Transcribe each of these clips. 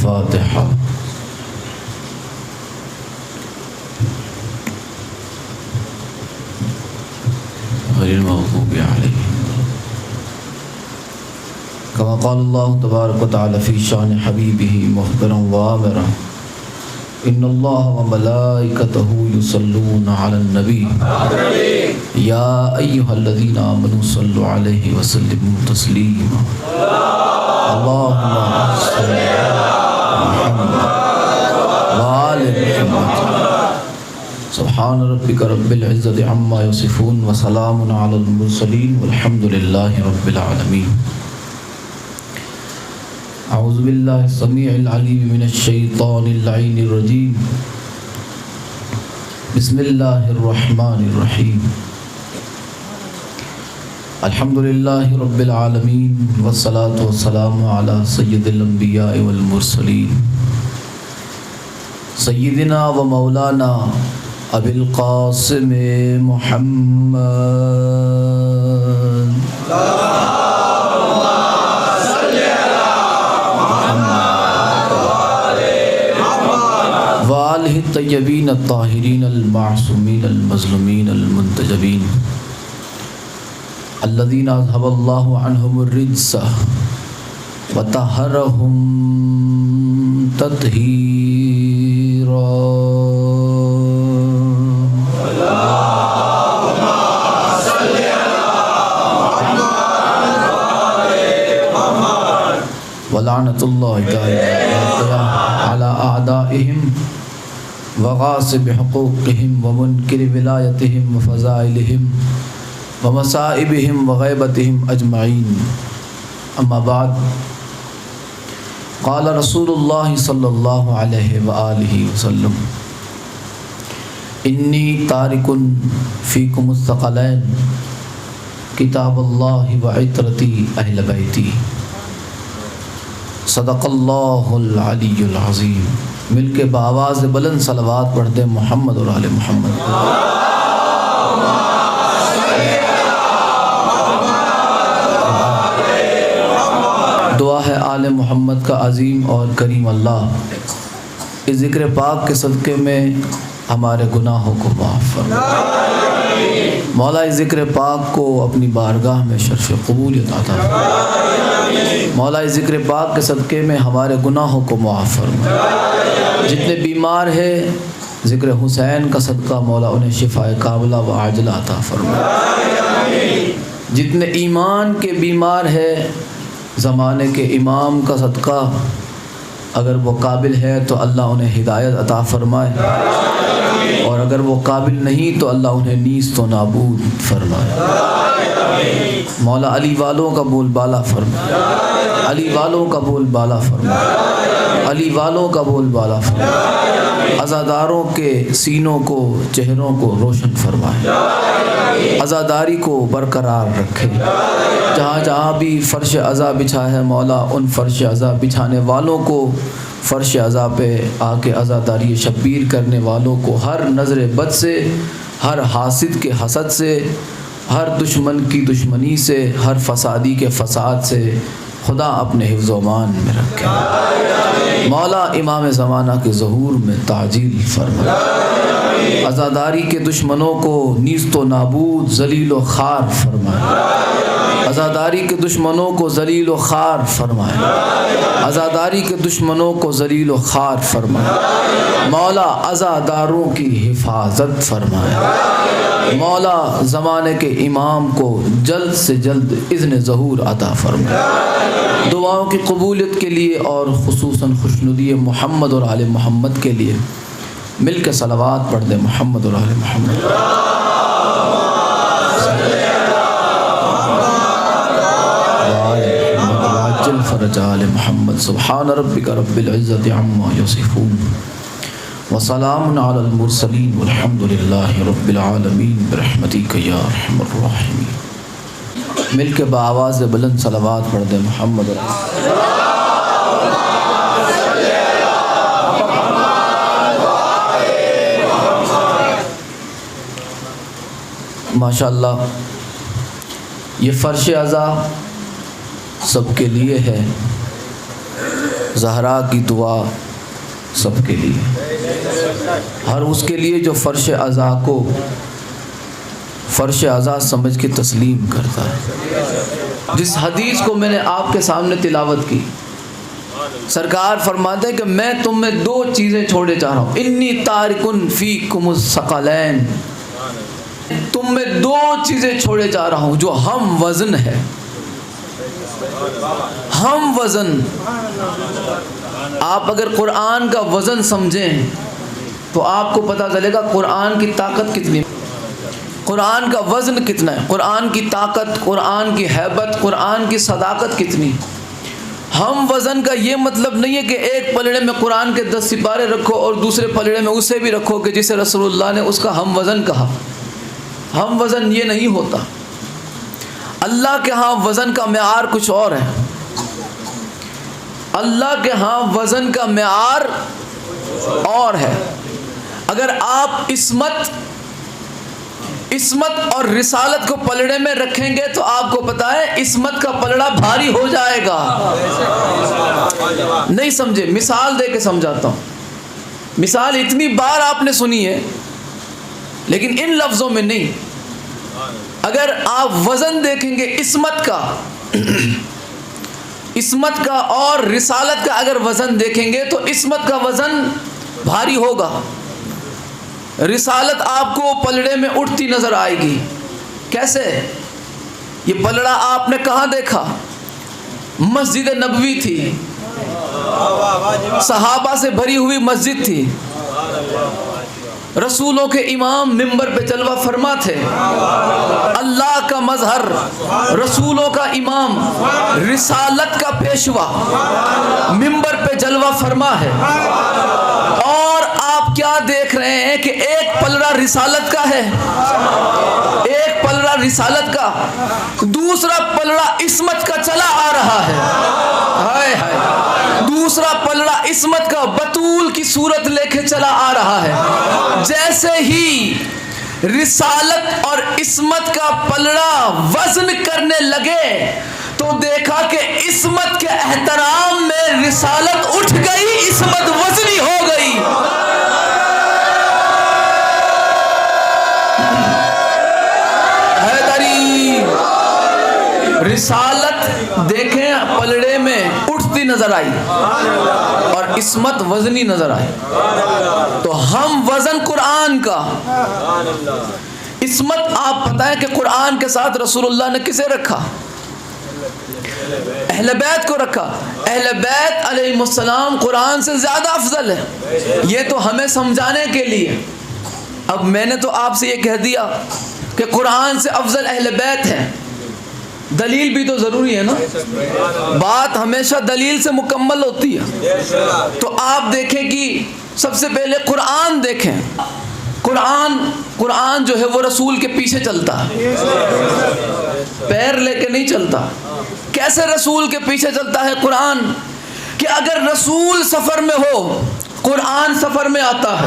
الفاتحہ۔ غیر المغضوب علیہم کما قال اللہ تبارک و تعالی فی شان حبیبہ مخبرا وآمرا ان اللہ وملائکتہ یصلون علی النبی یا ایہا الذین آمنوا صلوا علیہ وسلموا تسلیما اللہم صل علی محمد وآل محمد سبحان ربک رب العزت عما یصفون وسلام علی المرسلین والحمد للہ رب العالمین۔ اعوذ باللہ السمیع العلیم من الشیطان اللعین الرجیم بسم اللہ الرحمن الرحیم الحمد للہ رب العالمین والصلاة والسلام علی سید الانبیاء والمرسلین سیدنا و مولانا ابی القاسم محمد وآلہ الطیبین الطاہرین المعصومین المظلومین المنتجبین الذین اذھب اللہ عنہم الرجس وطہرہم تطہیرا۔ ولعنۃ اللہ علی اعدائہم وغاصب حقوقہم ومنکر ولایتہم وفضائلہم ومصائبہم وغیبتہم اجمعین۔ اما بعد، قال رسول اللہ صلی اللہ علیہ وآلہ وسلم انی تارک فیکم الثقلین کتاب اللہ وعطرتی اہل بیتی۔ صدق اللہ العلی العظیم۔ مل کے بآواز بلند صلوات پڑھتے محمد اور آل محمد۔ دعا ہے آل محمد کا عظیم اور کریم اللہ اس ذکر پاک کے صدقے میں ہمارے گناہوں کو معاف فرمائے۔ مولا اس ذکر پاک کو اپنی بارگاہ میں شرف قبولیت عطا فرمائے۔ مولا اس ذکر پاک کے صدقے میں ہمارے گناہوں کو معاف فرمائے۔ جتنے بیمار ہیں ذکر حسین کا صدقہ مولا انہیں شفائے کاملہ و عاجلہ عطا فرمائے۔ جتنے ایمان کے بیمار ہیں زمانے کے امام کا صدقہ اگر وہ قابل ہے تو اللہ انہیں ہدایت عطا فرمائے، اور اگر وہ قابل نہیں تو اللہ انہیں نیست و نابود فرمائے۔ مولا علی والوں کا بول بالا فرمائے، علی والوں کا بول بالا فرمائے، علی والوں کا بول بالا فرمائے۔ عزاداروں کے سینوں کو چہروں کو روشن فرمائے، عزاداری کو برقرار رکھے۔ جہاں جہاں بھی فرش عزا بچھا ہے مولا ان فرش عزا بچھانے والوں کو، فرش عزا پہ آ کے عزاداری شبیر کرنے والوں کو ہر نظر بد سے، ہر حاسد کے حسد سے، ہر دشمن کی دشمنی سے، ہر فسادی کے فساد سے خدا اپنے حفظ و امان میں رکھے۔ مولا امام زمانہ کے ظہور میں تعجیل فرمائے، عزاداری کے دشمنوں کو نیست و نابود ذلیل و خوار فرمائے، عزاداری کے دشمنوں کو ذلیل و خوار فرمائے، عزاداری کے دشمنوں کو ذلیل و خوار فرمائے۔ مولا عزاداروں کی حفاظت فرمائے، مولا زمانے کے امام کو جلد سے جلد اذن ظہور عطا فرمائے۔ دعاؤں کی قبولیت کے لیے اور خصوصاً خوشنودی محمد اور آل محمد کے لیے مل کے صلوات پڑھ دیں محمد اور آل محمد۔ وعجل فرج آل محمد۔ سبحان ربک رب العزت عما یصفون وسلام علی المرسلین والحمد للہ رب العالمین برحمتک یا ارحم الراحمین۔ مل کے بآواز بلند صلوات پڑھ دیں محمد اور ماشاءاللہ یہ فرش عزا سب کے لیے ہے، زہرا کی دعا سب کے لیے، ہر اس کے لیے جو فرش عزا کو فرش عزا سمجھ کے تسلیم کرتا ہے۔ جس حدیث کو میں نے آپ کے سامنے تلاوت کی، سرکار فرماتے ہیں کہ میں تم میں دو چیزیں چھوڑے جا رہا ہوں، انی تارکن فیکم الثقلین، تم میں دو چیزیں چھوڑے جا رہا ہوں جو ہم وزن ہے، ہم وزن۔ آپ اگر قرآن کا وزن سمجھیں تو آپ کو پتہ چلے گا قرآن کی طاقت کتنی، قرآن کا وزن کتنا ہے، قرآن کی طاقت، قرآن کی ہیبت، قرآن کی صداقت کتنی۔ ہم وزن کا یہ مطلب نہیں ہے کہ ایک پلڑے میں قرآن کے 10 سپارے رکھو اور دوسرے پلڑے میں اسے بھی رکھو کہ جسے رسول اللہ نے اس کا ہم وزن کہا۔ ہم وزن یہ نہیں ہوتا، اللہ کے ہاں وزن کا معیار کچھ اور ہے۔ اللہ کے ہاں وزن کا معیار اور ہے۔ اگر آپ عصمت اور رسالت کو پلڑے میں رکھیں گے تو آپ کو پتا ہے عصمت کا پلڑا بھاری ہو جائے گا۔ نہیں سمجھے؟ مثال دے کے سمجھاتا ہوں۔ مثال اتنی بار آپ نے سنی ہے لیکن ان لفظوں میں نہیں۔ اگر آپ وزن دیکھیں گے عصمت کا اور رسالت کا اگر وزن دیکھیں گے تو عصمت کا وزن بھاری ہوگا، رسالت آپ کو پلڑے میں اٹھتی نظر آئے گی۔ کیسے؟ یہ پلڑا آپ نے کہاں دیکھا؟ مسجد نبوی تھی، صحابہ سے بھری ہوئی مسجد تھی، رسولوں کے امام ممبر پہ جلوہ فرما تھے، اللہ کا مظہر، رسولوں کا امام، رسالت کا پیشوا ممبر پہ جلوہ فرما ہے۔ اور آپ کیا دیکھ رہے ہیں کہ ایک پلڑا رسالت کا ہے، ایک پلڑا رسالت کا، دوسرا پلڑا عصمت کا چلا آ رہا ہے۔ ہائے ہائے، دوسرا پلڑا عصمت کا بطول کی صورت لے کے چلا آ رہا ہے۔ جیسے ہی رسالت اور عصمت کا پلڑا وزن کرنے لگے تو دیکھا کہ عصمت کے احترام میں رسالت اٹھ گئی، عصمت وزنی ہو گئی۔ حیدری رسالت دیکھیں پلڑے میں اٹھتی نظر آئی اور عصمت وزنی نظر آئی۔ تو ہم وزن قرآن کا، عصمت آپ پتہ ہے کہ قرآن کے ساتھ رسول اللہ نے کسے رکھا؟ اہل بیت کو رکھا۔ اہل بیت علیہ السلام قرآن سے زیادہ افضل ہے، یہ تو ہمیں سمجھانے کے لیے۔ اب میں نے تو آپ سے یہ کہہ دیا کہ قرآن سے افضل اہل بیت ہیں، دلیل بھی تو ضروری ہے نا، بات ہمیشہ دلیل سے مکمل ہوتی ہے۔ تو آپ دیکھیں کہ سب سے پہلے قرآن دیکھیں، قرآن جو ہے وہ رسول کے پیچھے چلتا ہے، پیر لے کے نہیں چلتا۔ کیسے رسول کے پیچھے چلتا ہے قرآن؟ کہ اگر رسول سفر میں ہو قرآن سفر میں آتا ہے۔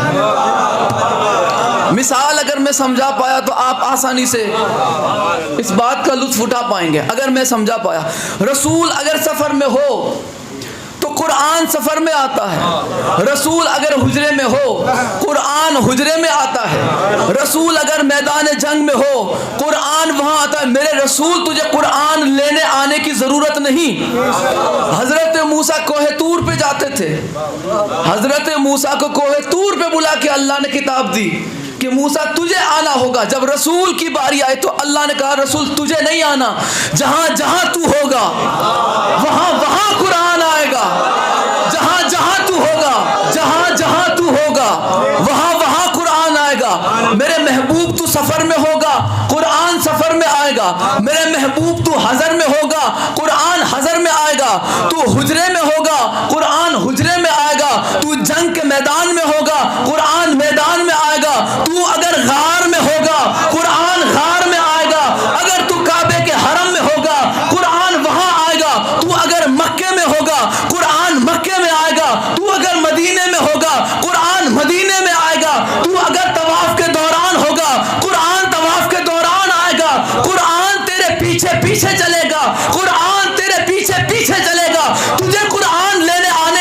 مثال اگر میں سمجھا پایا تو آپ آسانی سے اس بات کا لطف اٹھا پائیں گے۔ اگر میں سمجھا پایا، رسول اگر سفر میں ہو تو قرآن سفر میں آتا ہے، رسول اگر حجرے میں ہو قرآن حجرے میں آتا ہے، رسول اگر میدان جنگ میں ہو قرآن وہاں آتا ہے۔ میرے رسول تجھے قرآن لینے آنے کی ضرورت نہیں۔ حضرت موسیٰ کوہ طور پہ جاتے تھے، حضرت موسیٰ کو کوہ طور پہ بلا کے اللہ نے کتاب دی کہ موسیٰ تجھے آنا ہوگا۔ جب رسول کی باری آئی تو اللہ نے کہا رسول تجھے نہیں آنا، جہاں جہاں تو ہوگا وہاں وہاں قرآن آئے گا، جہاں جہاں تو ہوگا، جہاں جہاں تو ہوگا وہاں وہاں قرآن آئے گا۔ میرے محبوب تو سفر میں ہوگا قرآن سفر میں آئے گا، میرے محبوب تو حضر میں ہوگا قرآن حضر میں آئے گا، تو حجرے میں ہوگا قرآن حجرے میں آئے گا، تو جنگ کے میدان میں ہوگا قرآن میدان میں آئے گا، تو اگر غار میں ہوگا قرآن غار میں آئے گا، اگر تو کعبے کے حرم میں ہوگا قرآن وہاں آئے گا، تو اگر مکے میں ہوگا قرآن مکے میں آئے گا، تو اگر مدینے میں ہوگا قرآن مدینے میں آئے گا، تو اگر طواف کے دوران ہوگا قرآن طواف کے دوران آئے گا۔ قرآن تیرے پیچھے پیچھے چلے گا، قرآن تیرے پیچھے پیچھے چلے گا، تجھے قرآن لینے آنے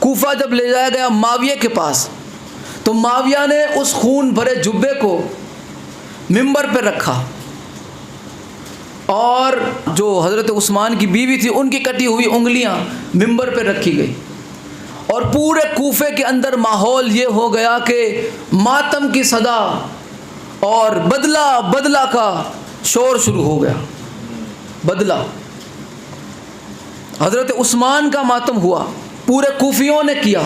کوفہ جب لے جایا گیا معاویہ کے پاس، تو معاویہ نے اس خون بھرے جبے کو منبر پہ رکھا، اور جو حضرت عثمان کی بیوی تھی ان کی کٹی ہوئی انگلیاں منبر پہ رکھی گئی، اور پورے کوفے کے اندر ماحول یہ ہو گیا کہ ماتم کی صدا اور بدلہ بدلہ کا شور شروع ہو گیا۔ بدلہ، حضرت عثمان کا ماتم ہوا، پورے کوفیوں نے کیا۔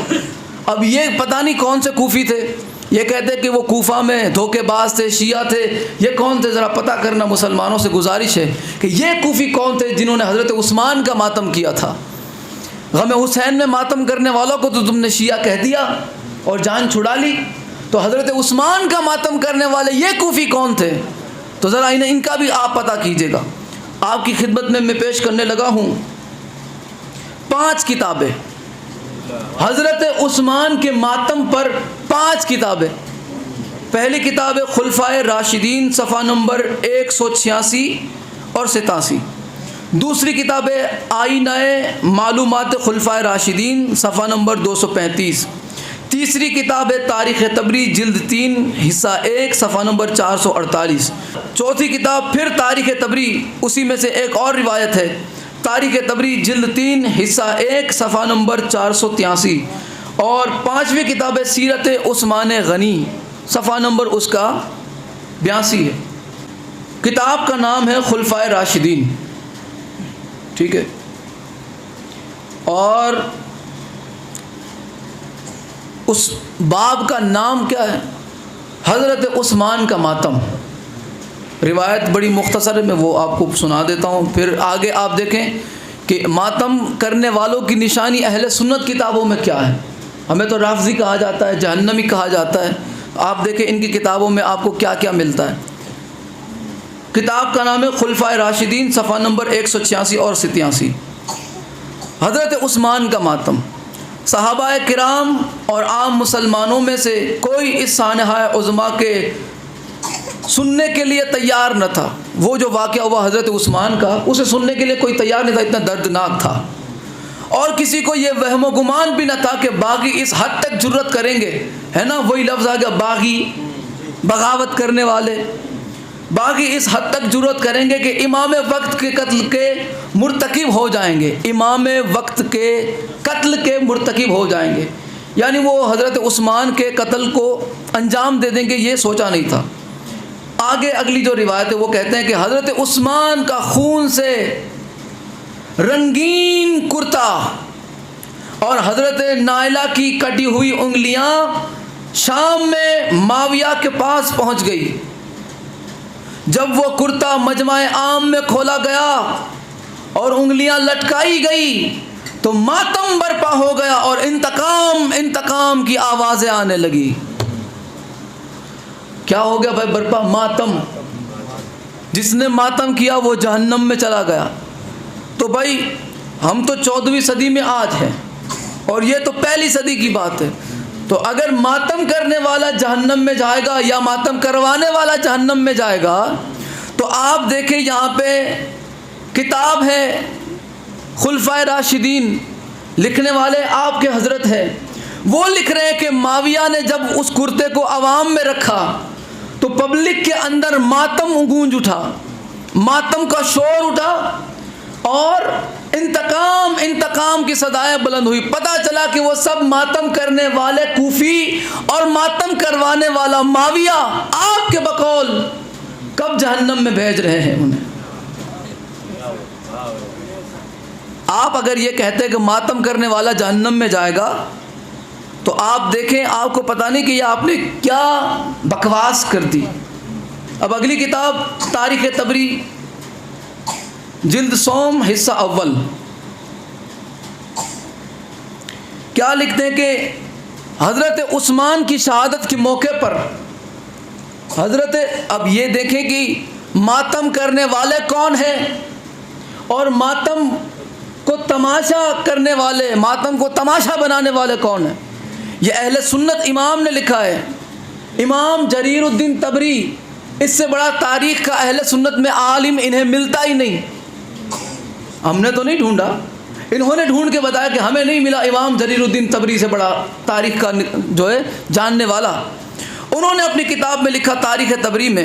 اب یہ پتہ نہیں کون سے کوفی تھے، یہ کہتے کہ وہ کوفہ میں دھوکے باز تھے، شیعہ تھے، یہ کون تھے؟ ذرا پتہ کرنا مسلمانوں سے گزارش ہے کہ یہ کوفی کون تھے جنہوں نے حضرت عثمان کا ماتم کیا تھا۔ غم حسین میں ماتم کرنے والوں کو تو تم نے شیعہ کہہ دیا اور جان چھڑا لی، تو حضرت عثمان کا ماتم کرنے والے یہ کوفی کون تھے؟ تو ذرا ان کا بھی آپ پتہ کیجئے گا۔ آپ کی خدمت میں پیش کرنے لگا ہوں 5 کتابیں، حضرت عثمان کے ماتم پر 5 کتابیں۔ پہلی کتاب ہے خلفائے راشدین، صفحہ نمبر 186 اور 87۔ دوسری کتاب ہے آئینہ معلومات خلفائے راشدین، صفحہ نمبر 235۔ تیسری کتاب ہے تاریخ طبری، جلد 3، حصہ 1، صفحہ نمبر 448۔ چوتھی کتاب پھر تاریخ طبری، اسی میں سے ایک اور روایت ہے، تاریخ طبری جلد 3، حصہ 1، صفحہ نمبر 483۔ اور 5ویں کتاب ہے سیرت عثمان غنی، صفحہ نمبر اس کا 82 ہے۔ کتاب کا نام ہے خلفائے راشدین، ٹھیک ہے۔ اور اس باب کا نام کیا ہے؟ حضرت عثمان کا ماتم۔ روایت بڑی مختصر ہے، میں وہ آپ کو سنا دیتا ہوں، پھر آگے آپ دیکھیں کہ ماتم کرنے والوں کی نشانی اہل سنت کتابوں میں کیا ہے۔ ہمیں تو رافضی کہا جاتا ہے، جہنمی کہا جاتا ہے، آپ دیکھیں ان کی کتابوں میں آپ کو کیا کیا ملتا ہے۔ کتاب کا نام ہے خلفائے راشدین، صفحہ نمبر 186 اور 87۔ حضرت عثمان کا ماتم۔ صحابہ کرام اور عام مسلمانوں میں سے کوئی اس سانحہ عظمیٰ کے سننے کے لیے تیار نہ تھا۔ وہ جو واقعہ ہوا حضرت عثمان کا، اسے سننے کے لیے کوئی تیار نہیں تھا، اتنا دردناک تھا۔ اور کسی کو یہ وہم و گمان بھی نہ تھا کہ باغی اس حد تک جرت کریں گے، ہے نا، وہی لفظ آ گیا باغی، بغاوت کرنے والے، باغی اس حد تک جرت کریں گے کہ امام وقت کے قتل کے مرتکب ہو جائیں گے، امام وقت کے قتل کے مرتکب ہو جائیں گے، یعنی وہ حضرت عثمان کے قتل کو انجام دے دیں گے، یہ سوچا نہیں تھا۔ آگے اگلی جو روایت ہے وہ کہتے ہیں کہ حضرت عثمان کا خون سے رنگین کرتا اور حضرت نائلہ کی کٹی ہوئی انگلیاں شام میں معاویہ کے پاس پہنچ گئی۔ جب وہ کرتا مجمع عام میں کھولا گیا اور انگلیاں لٹکائی گئی تو ماتم برپا ہو گیا اور انتقام انتقام کی آوازیں آنے لگی۔ کیا ہو گیا بھائی؟ برپا، ماتم۔ جس نے ماتم کیا وہ جہنم میں چلا گیا۔ تو بھائی ہم تو 14ویں صدی میں آج ہیں اور یہ تو پہلی صدی کی بات ہے، تو اگر ماتم کرنے والا جہنم میں جائے گا یا ماتم کروانے والا جہنم میں جائے گا، تو آپ دیکھیں یہاں پہ کتاب ہے خلفائے راشدین، لکھنے والے آپ کے حضرت ہیں، وہ لکھ رہے ہیں کہ معاویہ نے جب اس کرتے کو عوام میں رکھا تو پبلک کے اندر ماتم گونج اٹھا، ماتم کا شور اٹھا اور انتقام انتقام کی صدائیں بلند ہوئی۔ پتہ چلا کہ وہ سب ماتم کرنے والے کوفی اور ماتم کروانے والا معاویہ آپ کے بقول کب جہنم میں بھیج رہے ہیں انہیں۔ آپ اگر یہ کہتے ہیں کہ ماتم کرنے والا جہنم میں جائے گا تو آپ دیکھیں، آپ کو پتہ نہیں کہ یہ آپ نے کیا بکواس کر دی۔ اب اگلی کتاب تاریخ طبری جلد سوم، حصہ اول، کیا لکھتے ہیں کہ حضرت عثمان کی شہادت کے موقع پر اب یہ دیکھیں کہ ماتم کرنے والے کون ہیں اور ماتم کو تماشا کرنے والے، ماتم کو تماشا بنانے والے کون ہیں۔ یہ اہل سنت امام نے لکھا ہے، امام جریر الدین طبری، اس سے بڑا تاریخ کا اہل سنت میں عالم انہیں ملتا ہی نہیں، ہم نے تو نہیں ڈھونڈا، انہوں نے ڈھونڈ کے بتایا کہ ہمیں نہیں ملا امام جلیر الدین تبری سے بڑا تاریخ کا جو ہے جاننے والا۔ انہوں نے اپنی کتاب میں لکھا تاریخ تبری میں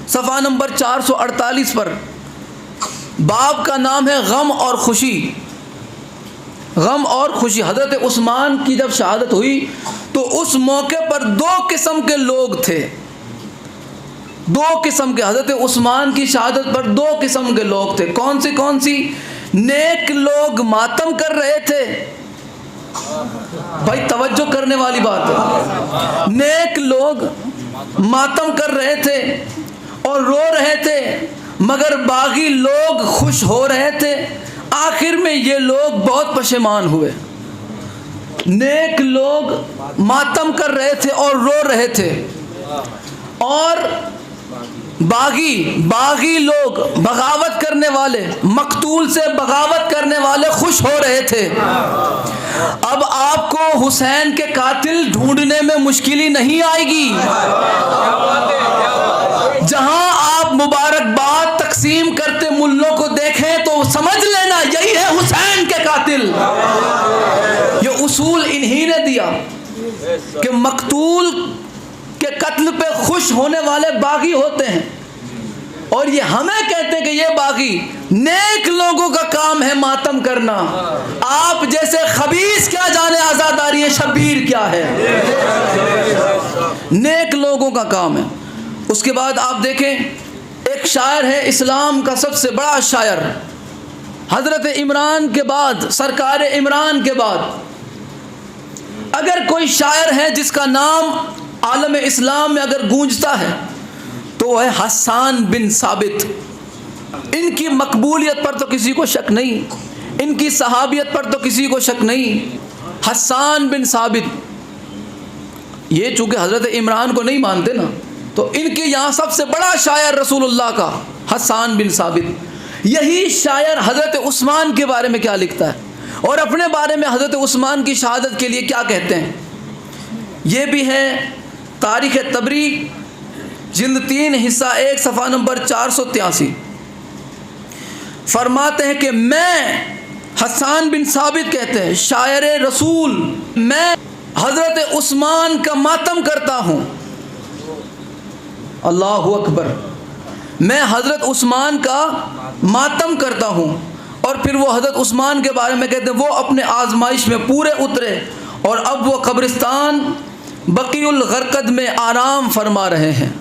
صفحہ نمبر 448 پر، باب کا نام ہے غم اور خوشی۔ غم اور خوشی۔ حضرت عثمان کی جب شہادت ہوئی تو اس موقع پر دو قسم کے لوگ تھے، دو قسم کے۔ حضرت عثمان کی شہادت پر دو قسم کے لوگ تھے۔ کون سی؟ نیک لوگ ماتم کر رہے تھے۔ بھائی توجہ کرنے والی بات ہے، نیک لوگ ماتم کر رہے تھے اور رو رہے تھے، مگر باغی لوگ خوش ہو رہے تھے۔ آخر میں یہ لوگ بہت پشیمان ہوئے۔ نیک لوگ ماتم کر رہے تھے اور رو رہے تھے، اور باغی لوگ بغاوت کرنے والے، مقتول سے بغاوت کرنے والے خوش ہو رہے تھے۔ اب آپ کو حسین کے قاتل ڈھونڈنے میں مشکل نہیں آئے گی۔ جہاں آپ مبارکباد تقسیم کرتے ملوں کو دیکھیں تو سمجھ لینا یہی ہے حسین کے قاتل۔ یہ اصول انہی نے دیا کہ مقتول کے قتل پہ خوش ہونے والے باغی ہوتے ہیں، اور یہ ہمیں کہتے ہیں کہ یہ باغی نیک لوگوں کا کام ہے ماتم کرنا۔ آپ جیسے خبیث کیا جانے عزاداری شبیر کیا ہے، نیک لوگوں کا کام ہے۔ اس کے بعد آپ دیکھیں ایک شاعر ہے اسلام کا سب سے بڑا شاعر، حضرت عمران کے بعد، سرکار عمران کے بعد اگر کوئی شاعر ہے جس کا نام عالم اسلام میں اگر گونجتا ہے تو وہ ہے حسان بن ثابت۔ ان کی مقبولیت پر تو کسی کو شک نہیں، ان کی صحابیت پر تو کسی کو شک نہیں۔ حسان بن ثابت، یہ چونکہ حضرت عمران کو نہیں مانتے نا، تو ان کے یہاں سب سے بڑا شاعر رسول اللہ کا حسان بن ثابت۔ یہی شاعر حضرت عثمان کے بارے میں کیا لکھتا ہے اور اپنے بارے میں حضرت عثمان کی شہادت کے لیے کیا کہتے ہیں، یہ بھی ہے تاریخ تبری جلد 3 حصہ 1 صفحہ نمبر 483۔ فرماتے ہیں کہ میں، حسان بن ثابت کہتے ہیں شاعر رسول، میں حضرت عثمان کا ماتم کرتا ہوں۔ اللہ اکبر، میں حضرت عثمان کا ماتم کرتا ہوں۔ اور پھر وہ حضرت عثمان کے بارے میں کہتے ہیں وہ اپنے آزمائش میں پورے اترے اور اب وہ قبرستان بقیع الغرقد میں آرام فرما رہے ہیں۔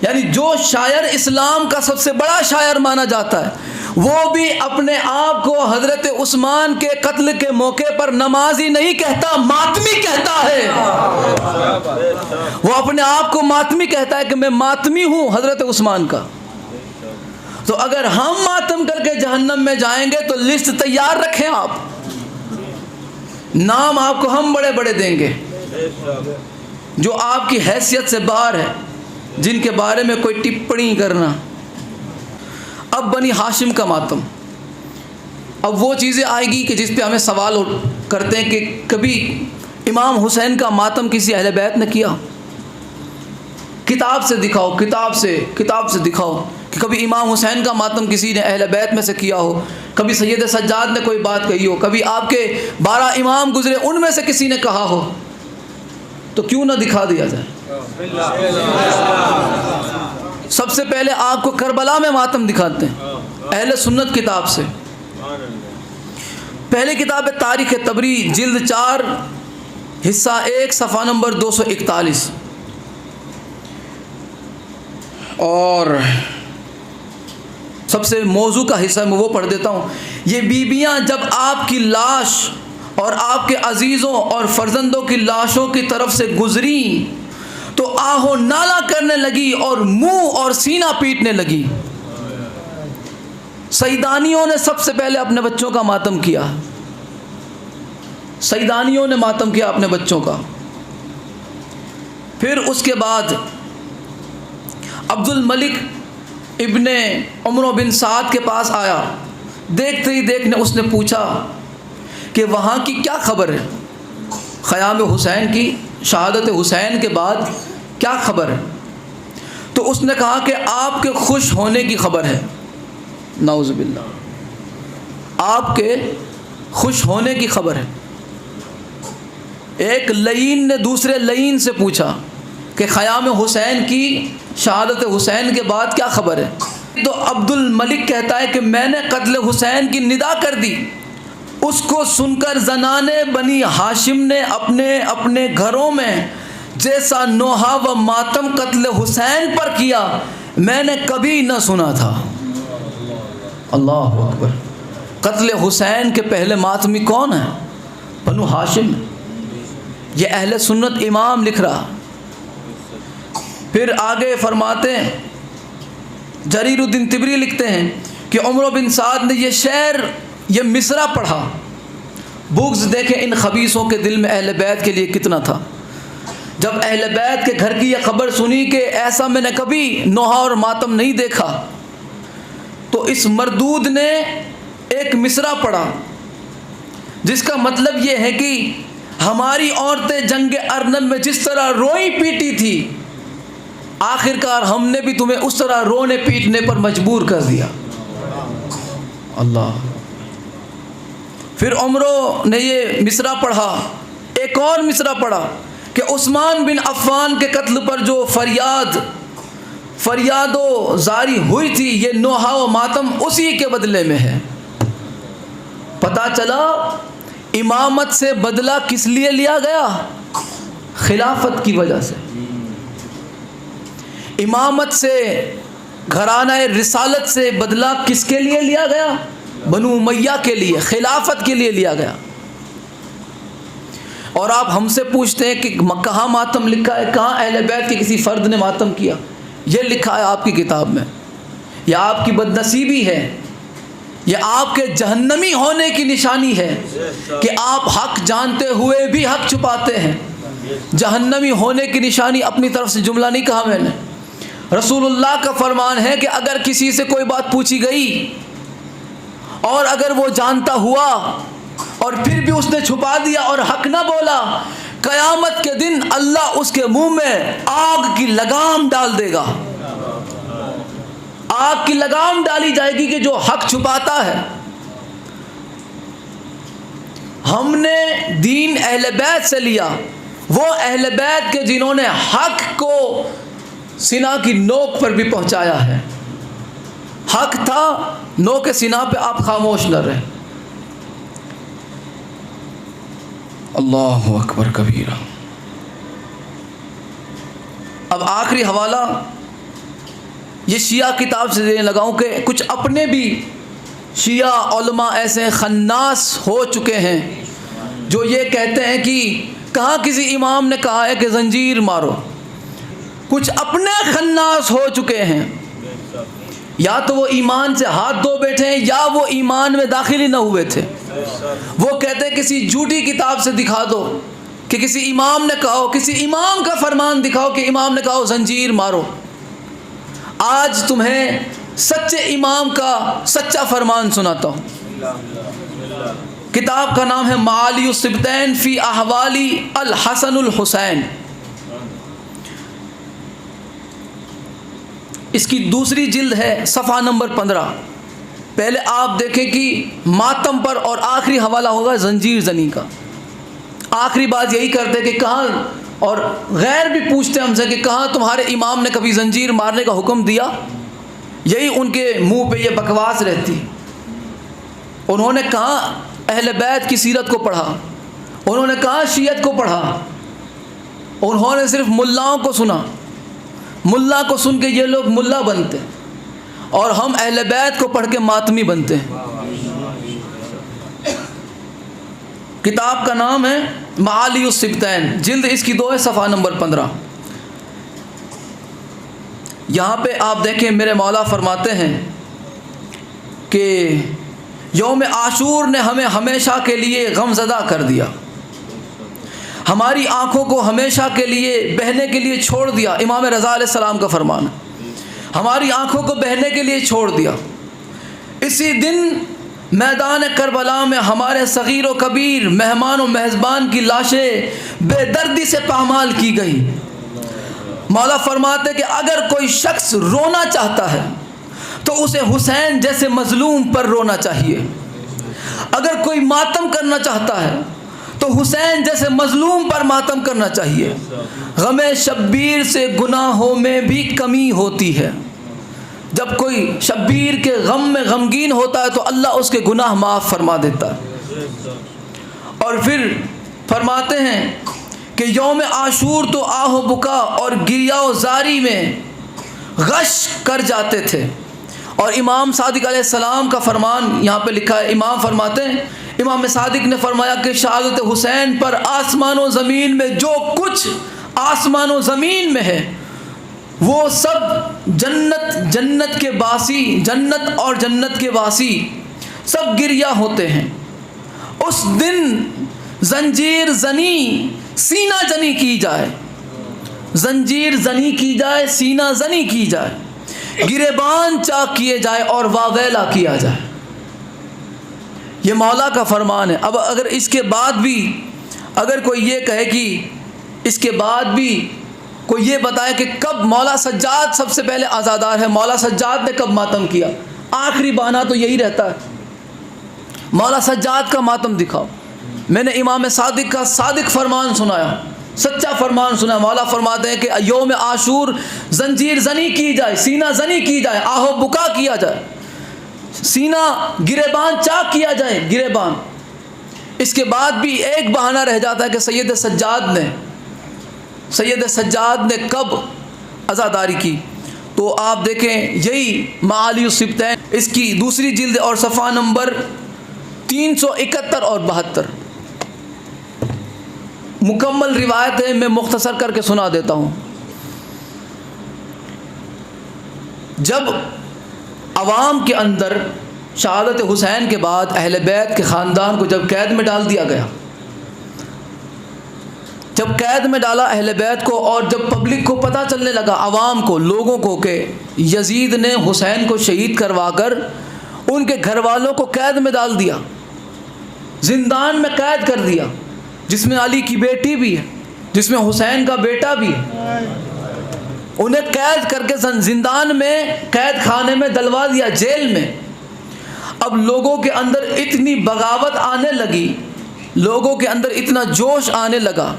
یعنی جو شاعر اسلام کا سب سے بڑا شاعر مانا جاتا ہے وہ بھی اپنے آپ کو حضرت عثمان کے قتل کے موقع پر نمازی نہیں کہتا، ماتمی کہتا ہے۔ وہ اپنے آپ کو ماتمی کہتا ہے کہ میں ماتمی ہوں حضرت عثمان کا۔ تو اگر ہم ماتم کر کے جہنم میں جائیں گے تو لسٹ تیار رکھیں آپ، نام آپ کو ہم بڑے بڑے دیں گے جو آپ کی حیثیت سے باہر ہے، جن کے بارے میں کوئی ٹپڑی کرنا۔ اب بنی ہاشم کا ماتم، اب وہ چیزیں آئے گی کہ جس پہ ہمیں سوال کرتے ہیں کہ کبھی امام حسین کا ماتم کسی اہل بیت نے کیا؟ کتاب سے دکھاؤ، کتاب سے دکھاؤ کہ کبھی امام حسین کا ماتم کسی نے اہل بیت میں سے کیا ہو، کبھی سید سجاد نے کوئی بات کہی ہو، کبھی آپ کے 12 امام گزرے ان میں سے کسی نے کہا ہو، تو کیوں نہ دکھا دیا جائے۔ سب سے پہلے آپ کو کربلا میں ماتم دکھاتے ہیں اہل سنت کتاب سے۔ پہلی کتاب ہے تاریخ تبری جلد 4 حصہ 1 صفحہ نمبر 241، اور سب سے موضوع کا حصہ میں وہ پڑھ دیتا ہوں۔ یہ بیویاں جب آپ کی لاش اور آپ کے عزیزوں اور فرزندوں کی لاشوں کی طرف سے گزریں تو آہو نالا کرنے لگی اور منہ اور سینہ پیٹنے لگی۔ سیدانیوں نے سب سے پہلے اپنے بچوں کا ماتم کیا، سیدانیوں نے ماتم کیا اپنے بچوں کا۔ پھر اس کے بعد عبد الملک ابن عمرو بن سعد کے پاس آیا، دیکھتے ہی دیکھنے اس نے پوچھا کہ وہاں کی کیا خبر ہے، خیام حسین کی، شہادت حسین کے بعد کیا خبر ہے؟ تو اس نے کہا کہ آپ کے خوش ہونے کی خبر ہے۔ نعوذ باللہ، آپ کے خوش ہونے کی خبر ہے۔ ایک لعین نے دوسرے لعین سے پوچھا کہ خیام حسین کی شہادت حسین کے بعد کیا خبر ہے؟ تو عبد الملک کہتا ہے کہ میں نے قتل حسین کی ندا کر دی۔ اس کو سن کر زنانے بنی ہاشم نے اپنے اپنے گھروں میں جیسا نوحہ و ماتم قتل حسین پر کیا میں نے کبھی نہ سنا تھا۔ اللہ اکبر۔ قتل حسین کے پہلے ماتمی کون ہیں؟ بنو ہاشم۔ یہ اہل سنت امام لکھ رہا۔ پھر آگے فرماتے ہیں، جریر الدین طبری لکھتے ہیں کہ عمر بن سعد نے یہ شعر، یہ مصرع پڑھا۔ بغض دیکھیں ان خبیثوں کے دل میں اہل بیت کے لیے کتنا تھا۔ جب اہل بیت کے گھر کی یہ خبر سنی کہ ایسا میں نے کبھی نوحہ اور ماتم نہیں دیکھا، تو اس مردود نے ایک مصرع پڑھا جس کا مطلب یہ ہے کہ ہماری عورتیں جنگ ارنب میں جس طرح روئی پیٹی تھی، آخرکار ہم نے بھی تمہیں اس طرح رونے پیٹنے پر مجبور کر دیا۔ اللہ۔ پھر عمرو نے یہ مصرع پڑھا، ایک اور مصرع پڑھا کہ عثمان بن عفان کے قتل پر جو فریاد و زاری ہوئی تھی، یہ نوحہ و ماتم اسی کے بدلے میں ہے۔ پتہ چلا امامت سے بدلہ کس لیے لیا گیا؟ خلافت کی وجہ سے۔ امامت سے، گھرانہ رسالت سے بدلہ کس کے لیے لیا گیا؟ بنو امیہ کے لیے، خلافت کے لیے لیا گیا۔ اور آپ ہم سے پوچھتے ہیں کہ کہاں ماتم لکھا ہے، کہاں اہل بیت کے کسی فرد نے ماتم کیا؟ یہ لکھا ہے آپ کی کتاب میں۔ یہ آپ کی بدنصیبی ہے، یہ آپ کے جہنمی ہونے کی نشانی ہے کہ آپ حق جانتے ہوئے بھی حق چھپاتے ہیں۔ جہنمی ہونے کی نشانی اپنی طرف سے جملہ نہیں کہا میں نے، رسول اللہ کا فرمان ہے کہ اگر کسی سے کوئی بات پوچھی گئی اور اگر وہ جانتا ہوا اور پھر بھی اس نے چھپا دیا اور حق نہ بولا، قیامت کے دن اللہ اس کے منہ میں آگ کی لگام ڈال دے گا۔ آگ کی لگام ڈالی جائے گی کہ جو حق چھپاتا ہے۔ ہم نے دین اہل بیت سے لیا، وہ اہل بیت کے جنہوں نے حق کو سینہ کی نوک پر بھی پہنچایا ہے۔ حق تھا، نوک سینہ پہ آپ خاموش نہ رہے۔ اللہ اکبر کبیرہ۔ اب آخری حوالہ یہ شیعہ کتاب سے دینے لگاؤں کہ کچھ اپنے بھی شیعہ علماء ایسے خناس ہو چکے ہیں جو یہ کہتے ہیں کہ کہاں کسی امام نے کہا ہے کہ زنجیر مارو۔ کچھ اپنے خناس ہو چکے ہیں، یا تو وہ ایمان سے ہاتھ دھو بیٹھے ہیں یا وہ ایمان میں داخل ہی نہ ہوئے تھے۔ وہ کہتے ہیں کسی جھوٹی کتاب سے دکھا دو کہ کسی امام نے کہا ہو، کسی امام کا فرمان دکھاؤ کہ امام نے کہا ہو زنجیر مارو۔ آج تمہیں سچے امام کا سچا فرمان سناتا ہوں۔ کتاب کا نام ہے معالی السبتین فی احوالی الحسن الحسین۔ اس کی دوسری جلد ہے، صفحہ نمبر 15۔ پہلے آپ دیکھیں کہ ماتم پر، اور آخری حوالہ ہوگا زنجیر زنی کا۔ آخری بات یہی کرتے کہ کہاں، اور غیر بھی پوچھتے ہم سے کہ کہاں تمہارے امام نے کبھی زنجیر مارنے کا حکم دیا؟ یہی ان کے منہ پہ یہ بکواس رہتی۔ انہوں نے کہاں اہل بیت کی سیرت کو پڑھا، انہوں نے کہاں شیعت کو پڑھا، انہوں نے صرف ملاؤں کو سنا۔ ملا کو سن کے یہ لوگ ملا بنتے، اور ہم اہل بیت کو پڑھ کے ماتمی بنتے ہیں۔ کتاب کا نام ہے معالی السبتین، جلد اس کی 2 ہے، صفحہ نمبر 15۔ یہاں پہ آپ دیکھیں میرے مولا فرماتے ہیں کہ یوم عاشور نے ہمیں ہمیشہ کے لیے غم زدہ کر دیا، ہماری آنکھوں کو ہمیشہ کے لیے بہنے کے لیے چھوڑ دیا۔ امام رضا علیہ السلام کا فرمان ہے، ہماری آنکھوں کو بہنے کے لیے چھوڑ دیا۔ اسی دن میدان کربلا میں ہمارے صغیر و کبیر، مہمان و میزبان کی لاشیں بے دردی سے پامال کی گئی۔ مولا فرماتے کہ اگر کوئی شخص رونا چاہتا ہے تو اسے حسین جیسے مظلوم پر رونا چاہیے، اگر کوئی ماتم کرنا چاہتا ہے تو حسین جیسے مظلوم پر ماتم کرنا چاہیے۔ غم شبیر سے گناہوں میں بھی کمی ہوتی ہے۔ جب کوئی شبیر کے غم میں غمگین ہوتا ہے تو اللہ اس کے گناہ معاف فرما دیتا ہے۔ اور پھر فرماتے ہیں کہ یوم عاشور تو آہ و بکا اور گریہ و زاری میں غش کر جاتے تھے۔ اور امام صادق علیہ السلام کا فرمان یہاں پہ لکھا ہے، امام فرماتے ہیں، امام صادق نے فرمایا کہ شہادت حسین پر آسمان و زمین میں جو کچھ آسمان و زمین میں ہے وہ سب جنت کے باسی، جنت اور جنت کے واسی سب گریہ ہوتے ہیں۔ اس دن زنجیر زنی سینہ جنی کی جائے، زنجیر زنی کی جائے، سینہ زنی کی جائے، گریبان چاک کیے جائے اور واویلا کیا جائے۔ یہ مولا کا فرمان ہے۔ اب اگر اس کے بعد بھی اگر کوئی یہ کہے کہ اس کے بعد بھی کوئی یہ بتائے کہ کب مولا سجاد سب سے پہلے عزادار ہے، مولا سجاد نے کب ماتم کیا، آخری بہانہ تو یہی رہتا ہے مولا سجاد کا ماتم دکھاؤ۔ میں نے امام صادق کا صادق فرمان سنایا، سچا فرمان سنا۔ مولا فرماتے ہیں کہ یوم عاشور زنجیر زنی کی جائے، سینہ زنی کی جائے، آہ و بکا کیا جائے، سینہ گریبان چاک کیا جائے، گریبان۔ اس کے بعد بھی ایک بہانہ رہ جاتا ہے کہ سید سجاد نے کب عزاداری کی۔ تو آپ دیکھیں یہی معالی الصبتین اس کی دوسری جلد اور صفحہ نمبر 371 اور 72 مکمل روایت ہے، میں مختصر کر کے سنا دیتا ہوں۔ جب عوام کے اندر شہادت حسین کے بعد اہل بیت کے خاندان کو جب قید میں ڈال دیا گیا، جب قید میں ڈالا اہل بیت کو، اور جب پبلک کو پتہ چلنے لگا، عوام کو، لوگوں کو، کہ یزید نے حسین کو شہید کروا کر ان کے گھر والوں کو قید میں ڈال دیا، زندان میں قید کر دیا، جس میں علی کی بیٹی بھی ہے، جس میں حسین کا بیٹا بھی ہے، انہیں قید کر کے زندان میں قید خانے میں ڈلوا دیا، جیل میں۔ اب لوگوں کے اندر اتنی بغاوت آنے لگی، لوگوں کے اندر اتنا جوش آنے لگا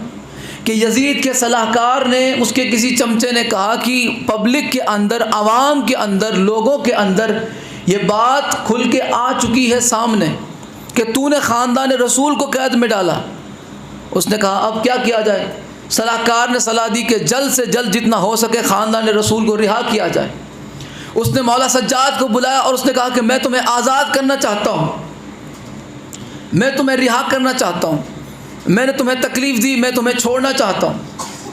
کہ یزید کے صلاح کار نے، اس کے کسی چمچے نے کہا کہ پبلک کے اندر، عوام کے اندر، لوگوں کے اندر یہ بات کھل کے آ چکی ہے سامنے کہ تو نے خاندان رسول کو قید میں ڈالا۔ اس نے کہا اب کیا کیا جائے؟ صلاح کار نے صلاح دی کہ جلد سے جلد جتنا ہو سکے خاندان رسول کو رہا کیا جائے۔ اس نے مولا سجاد کو بلایا اور اس نے کہا کہ میں تمہیں آزاد کرنا چاہتا ہوں، میں تمہیں رہا کرنا چاہتا ہوں، میں نے تمہیں تکلیف دی، میں تمہیں چھوڑنا چاہتا ہوں،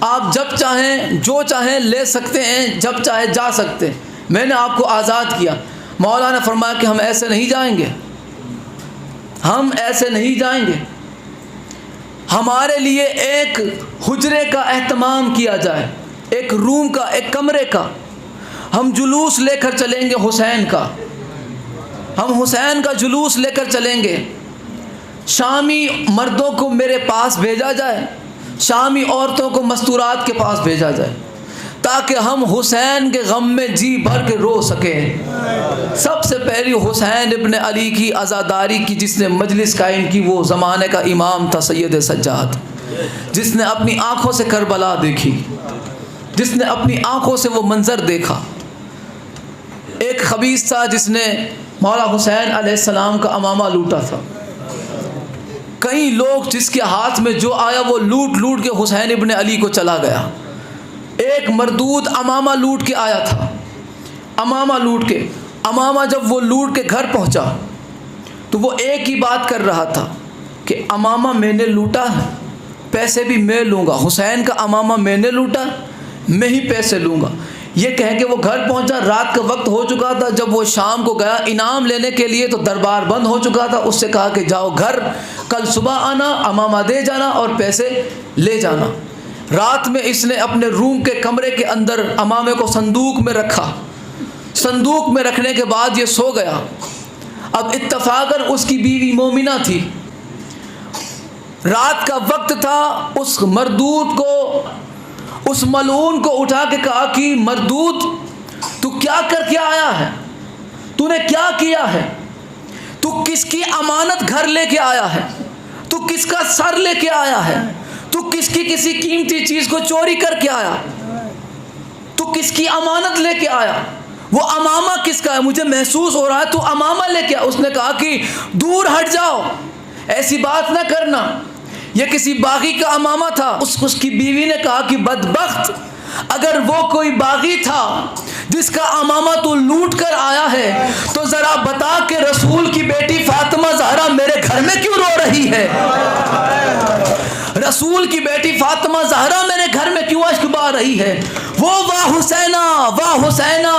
آپ جب چاہیں جو چاہیں لے سکتے ہیں، جب چاہے جا سکتے ہیں، میں نے آپ کو آزاد کیا۔ مولا نے فرمایا کہ ہم ایسے نہیں جائیں گے، ہم ایسے نہیں جائیں گے، ہمارے لیے ایک حجرے کا اہتمام کیا جائے، ایک روم کا، ایک کمرے کا، ہم جلوس لے کر چلیں گے حسین کا، ہم حسین کا جلوس لے کر چلیں گے، شامی مردوں کو میرے پاس بھیجا جائے، شامی عورتوں کو مستورات کے پاس بھیجا جائے، تاکہ ہم حسین کے غم میں جی بھر کے رو سکیں۔ سب سے پہلی حسین ابن علی کی عزاداری کی جس نے مجلس قائم کی وہ زمانے کا امام تھا سید سجاد، جس نے اپنی آنکھوں سے کربلا دیکھی، جس نے اپنی آنکھوں سے وہ منظر دیکھا۔ ایک خبیث تھا جس نے مولا حسین علیہ السلام کا امامہ لوٹا تھا، کئی لوگ جس کے ہاتھ میں جو آیا وہ لوٹ لوٹ کے حسین ابن علی کو چلا گیا۔ ایک مردود امامہ لوٹ کے آیا تھا، امامہ لوٹ کے، امامہ جب وہ لوٹ کے گھر پہنچا تو وہ ایک ہی بات کر رہا تھا کہ امامہ میں نے لوٹا ہے، پیسے بھی میں لوں گا، حسین کا امامہ میں نے لوٹا، میں ہی پیسے لوں گا۔ یہ کہہ کے وہ گھر پہنچا، رات کا وقت ہو چکا تھا، جب وہ شام کو گیا انعام لینے کے لیے تو دربار بند ہو چکا تھا۔ اس سے کہا کہ جاؤ گھر، کل صبح آنا، امامہ دے جانا اور پیسے لے جانا۔ رات میں اس نے اپنے روم کے کمرے کے اندر امامے کو صندوق میں رکھا، صندوق میں رکھنے کے بعد یہ سو گیا۔ اب اتفاقاً اس کی بیوی مومنہ تھی، رات کا وقت تھا، اس مردود کو، اس ملعون کو اٹھا کے کہا کہ مردود تو کیا کر کے آیا ہے، تو نے کیا کیا ہے، تو کس کی امانت گھر لے کے آیا ہے؟ تو کس کا سر لے کے آیا ہے؟ تو کس کی کسی قیمتی چیز کو چوری کر کے آیا؟ تو کس کی امانت لے کے آیا؟ وہ امامہ کس کا ہے؟ مجھے محسوس ہو رہا ہے تو امامہ لے کے آیا۔ اس نے کہا کہ دور ہٹ جاؤ، ایسی بات نہ کرنا، یہ کسی باغی کا امامہ تھا۔ اس کی بیوی نے کہا کہ بدبخت، اگر وہ کوئی باغی تھا جس کا امامہ تو لوٹ کر آیا ہے تو ذرا بتا کہ رسول کی بیٹی فاطمہ زہرا میرے گھر میں کیوں رو رہی ہے؟ رسول کی بیٹی فاطمہ زہرا میرے گھر میں کیوں اشک بہا رہی ہے؟ وہ واہ حسینہ، واہ حسینہ،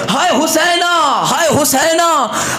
ہائے حسینہ، ہائے حسینہ،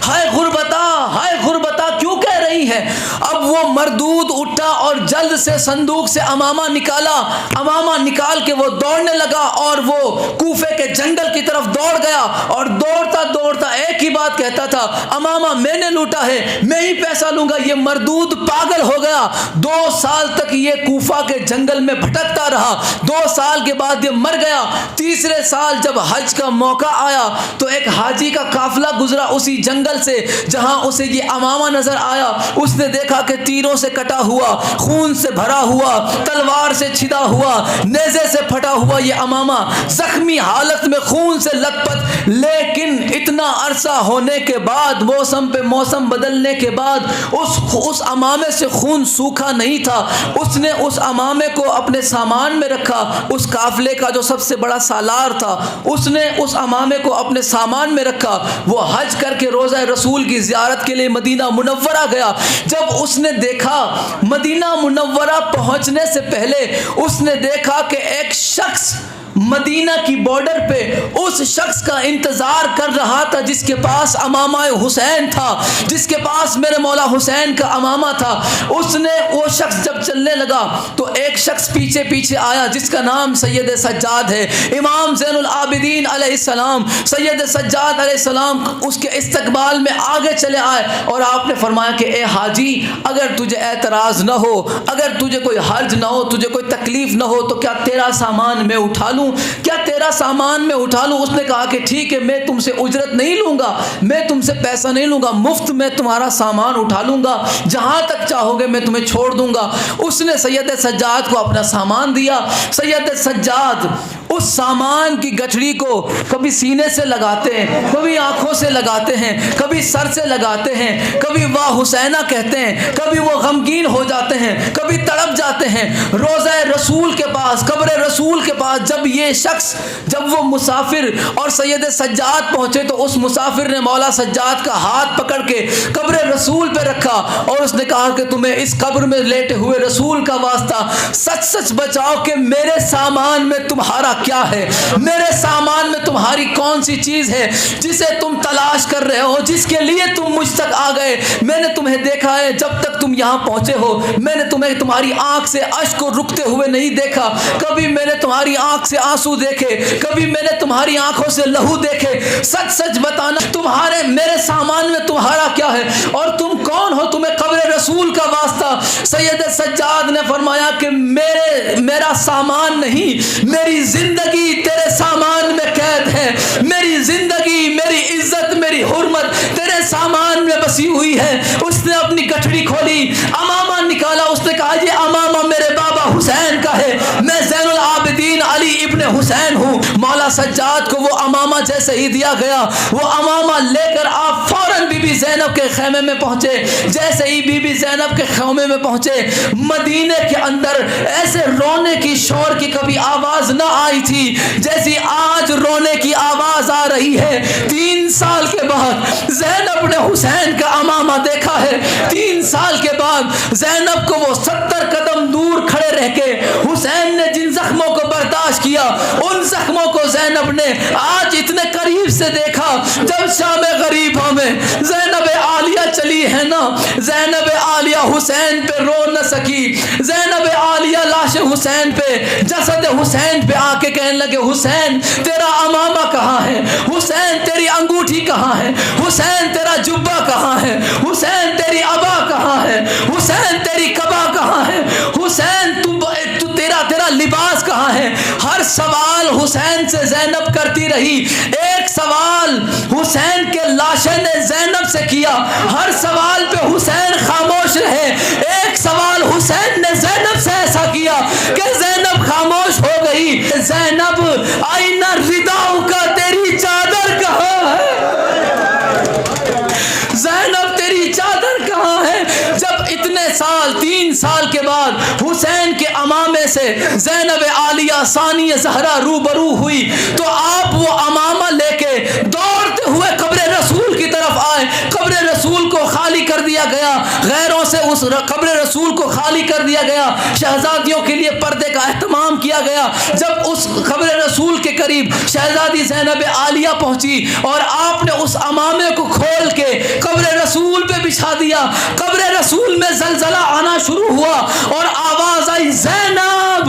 ہائے غربتا، ہائے غربتا کیوں کہہ رہی ہے؟ اب وہ مردود اٹھا اور جلد سے صندوق سے امامہ نکالا، امامہ نکال کے وہ دوڑنے لگا اور وہ کوفے کے جنگل کی طرف دوڑ گیا اور دوڑتا دوڑتا ایک ہی بات کہتا تھا، امامہ میں نے لوٹا ہے، میں ہی پیسہ لوں گا۔ یہ مردود پاگل ہو گیا۔ 2 سال تک یہ کوفہ کے جنگل میں بھٹکتا رہا، 2 سال کے بعد یہ مر گیا۔ تیسرے سال جب حج کا موقع آیا تو ایک حاجی کا قافلہ گزرا اسی جنگل سے جہاں اسے یہ امامہ نظر آیا۔ اس نے دیکھا کہ تیروں سے کٹا ہوا، خون سے بھرا ہوا، تلوار سے چھدا ہوا، نیزے سے پھٹا ہوا یہ امامہ زخمی حالت میں خون سے لت پت، لیکن اتنا عرصہ ہونے کے بعد، موسم پہ موسم بدلنے کے بعد اس امامے سے خون سوکھا نہیں تھا۔ اس نے اس امامے کو اپنے سامان میں رکھا، اس قافلے کا جو سب سے بڑا سالار تھا اس نے اس امامے کو اپنے سامان میں رکھا۔ وہ حج کر کے روضہ رسول کی زیارت کے لیے مدینہ منورہ گیا۔ جب اس نے دیکھا، مدینہ منورہ پہنچنے سے پہلے اس نے دیکھا کہ ایک شخص مدینہ کی بارڈر پہ اس شخص کا انتظار کر رہا تھا جس کے پاس امامہ حسین تھا، جس کے پاس میرے مولا حسین کا امامہ تھا۔ اس نے وہ شخص جب چلنے لگا تو ایک شخص پیچھے پیچھے آیا جس کا نام سید سجاد ہے۔ امام زین العابدین علیہ السلام، سید سجاد علیہ السلام اس کے استقبال میں آگے چلے آئے اور آپ نے فرمایا کہ اے حاجی، اگر تجھے اعتراض نہ ہو، اگر تجھے کوئی حرج نہ ہو، تجھے کوئی تکلیف نہ ہو تو کیا تیرا سامان میں اٹھا لوں؟ کیا تیرا سامان میں اٹھا لوں؟ اس نے کہا کہ ٹھیک ہے، میں تم سے اجرت نہیں لوں گا، میں تم سے پیسہ نہیں لوں گا، مفت میں تمہارا سامان اٹھا لوں گا، جہاں تک چاہو گے میں تمہیں چھوڑ دوں گا۔ اس نے سید سجاد کو اپنا سامان دیا۔ سید سجاد اس سامان کی گٹھڑی کو کبھی سینے سے لگاتے ہیں، کبھی آنکھوں سے لگاتے ہیں، کبھی سر سے لگاتے ہیں، کبھی واہ حسینہ کہتے ہیں، کبھی وہ غمگین ہو جاتے ہیں، کبھی تڑپ جاتے ہیں۔ روضہ رسول کے پاس، قبر رسول کے پاس جب یہ شخص، جب وہ مسافر اور سید سجاد پہنچے تو اس مسافر نے مولا سجاد کا ہاتھ پکڑ کے قبر رسول پہ رکھا اور اس نے کہا کہ تمہیں اس قبر میں لیٹے ہوئے رسول کا واسطہ سچ سچ بچاؤ کہ میرے سامان میں تمہارا کیا ہے، میرے سامان میں تمہاری کون سی چیز ہے جسے تم تلاش کر رہے ہو، جس کے لیے تم مجھ تک آ گئے۔ میں نے تمہیں دیکھا ہے جب تک تم یہاں پہنچے ہو، میں نے تمہیں تمہاری آنکھ سے اشک کو رکتے ہوئے نہیں دیکھا، کبھی میں نے تمہاری آنکھ سے آنسو دیکھے، کبھی میں نے تمہاری آنکھوں سے لہو دیکھے۔ سچ سچ بتانا تمہارے میرے سامان میں تمہارا کیا ہے اور تم کون ہو، تمہیں قبر رسول کا واسطہ۔ سید سجاد نے فرمایا کہ میرا سامان نہیں، میری زندگی تیرے سامان میں قید ہے، میری زندگی، میری عزت، میری حرمت تیرے سامان میں بسی ہوئی ہے۔ اس نے اپنی گٹھڑی کھولی، امامہ نکالا، اس نے کہا یہ امامہ میرے بابا حسین کا ہے، میں زین العابدین علی ابن حسین ہوں۔ مولا سجاد کو وہ امامہ جیسے ہی دیا گیا، وہ امامہ لے کر آپ فوراً بی بی زینب کے خیمے میں پہنچے۔ جیسے ہی بی بی زینب کے خیمے میں پہنچے، مدینے کے اندر ایسے رونے کی شور کی کبھی آواز نہ آئی تھی جیسی آج رونے کی آواز آ رہی ہے۔ 3 سال کے بعد زینب نے حسین کا امامہ دیکھا ہے۔ 3 سال کے بعد زینب کو وہ 70 قدم دور کھڑے رہ کے حسین نے جن زخموں کو برداشت کیا، ان زخموں کو زینب نے آج اتنے قریب سے دیکھا۔ جب شام غریبوں میں زینب عالیہ چلی ہے نا، زینب عالیہ حسین پہ رو نہ سکی، زینب عالیہ لاش حسین پہ، جسد حسین پہ آ کے کہنے لگے حسین تیرا امامہ کہاں ہے، حسین تیری انگوٹھی کہاں ہے، حسین تیرا جبہ کہاں ہے، حسین تیری عبا کہاں ہے، حسین تیری قبا کہاں ہے، حسین تیرا لباس کہاں ہے؟ ہر سوال حسین سے زینب کرتی رہی. ایک سوال حسین کے لاشے نے زینب سے کیا، ہر سوال پہ حسین خاموش رہے. ایک سوال حسین نے زینب سے ایسا کیا کہ زینب خاموش ہو گئی. زینب آئینہ رداؤ کا تیری چادر کہاں ہے؟ زینب تیری چادر کہاں ہے؟ جب اتنے سال 3 سال کے بعد حسین کے امامے سے زینب عالیہ ثانیہ زہرا روبرو ہوئی تو آپ وہ امامہ لے کے دوڑتے ہوئے قبر رسول کی طرف آئے. قبر رسول کو خالی کر دیا گیا، غیروں سے اس قبر رسول کو خالی کر دیا گیا. شہزادیوں کے لیے پردے کا اہتمام کیا گیا. جب اس قبر رسول کے قریب شہزادی زینب عالیہ پہنچی اور آپ نے اس امامے کو کھول کے قبر رسول پہ بچھا دیا. قبر رسول میں زلزلہ آنا شروع ہوا اور آواز آئی، زینب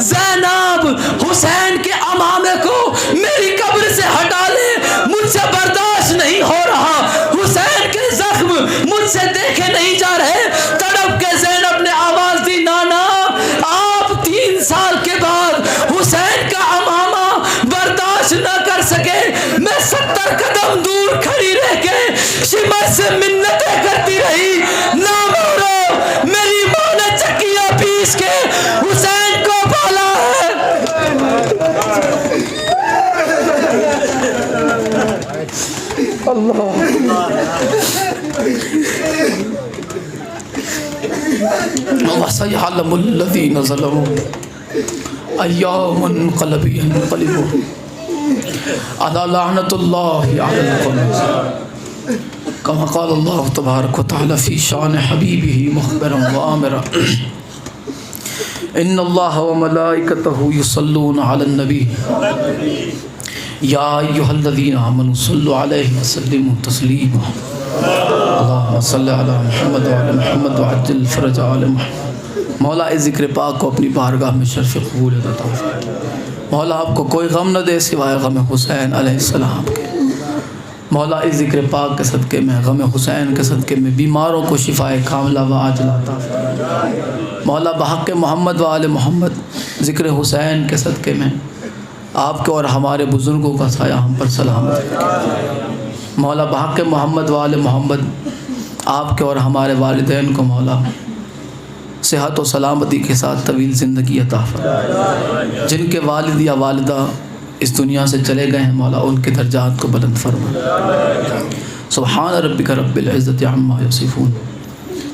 زینب حسین کے امامے کو میری قبر سے ہٹا لے، مجھ سے برداشت نہیں ہو رہا، حسین کے زخم مجھ سے دیکھے نہیں جا رہے. تڑپ کے زینب نے آواز دی، نانا آپ 3 سال کے بعد حسین کا امامہ برداشت نہ کر سکے. میں 70 قدم دور کھڑی رہ کے شمر سے منتیں کرتی رہی، نہ مورو، میری ماں نے چکیاں پیس کے حسین کو پالا ہے. اللہ وَسَيَعْلَمُ الَّذِينَ ظَلَمُوا أَيَّامَ انقلب ينقلبون أَلَا لَعْنَةُ اللَّهِ عَلَى الْقَوْمِ كما قال الله تبارك وتعالى في شان حبيبه مخبرا وآمرا إن الله وملائكته يصلون على النبي يا أيها الذين آمنوا صلوا عليه وسلموا تسليما اللهم صل على محمد وعلى محمد وعجل فرج آل محمد. مولا اس ذکر پاک کو اپنی بارگاہ میں شرف قبول عطا فرما. مولا آپ کو کوئی غم نہ دے سوائے غم حسین علیہ السلام کے. مولا اس ذکر پاک کے صدقے میں، غم حسین کے صدقے میں بیماروں کو شفائے کاملہ و عاجلہ عطا فرما. مولا بحق محمد و آل محمد ذکر حسین کے صدقے میں آپ کے اور ہمارے بزرگوں کا سایہ ہم پر سلامت رکھے. مولا بحق محمد و آل محمد آپ کے اور ہمارے والدین کو مولا صحت و سلامتی کے ساتھ طویل زندگی عطا فرما. جن کے والد یا والدہ اس دنیا سے چلے گئے ہیں مولا ان کے درجات کو بلند فرما. سبحان ربک رب العزت عما یصفون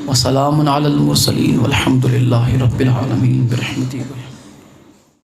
وسلام علی المرسلین والحمد للہ رب العالمین برحمتک.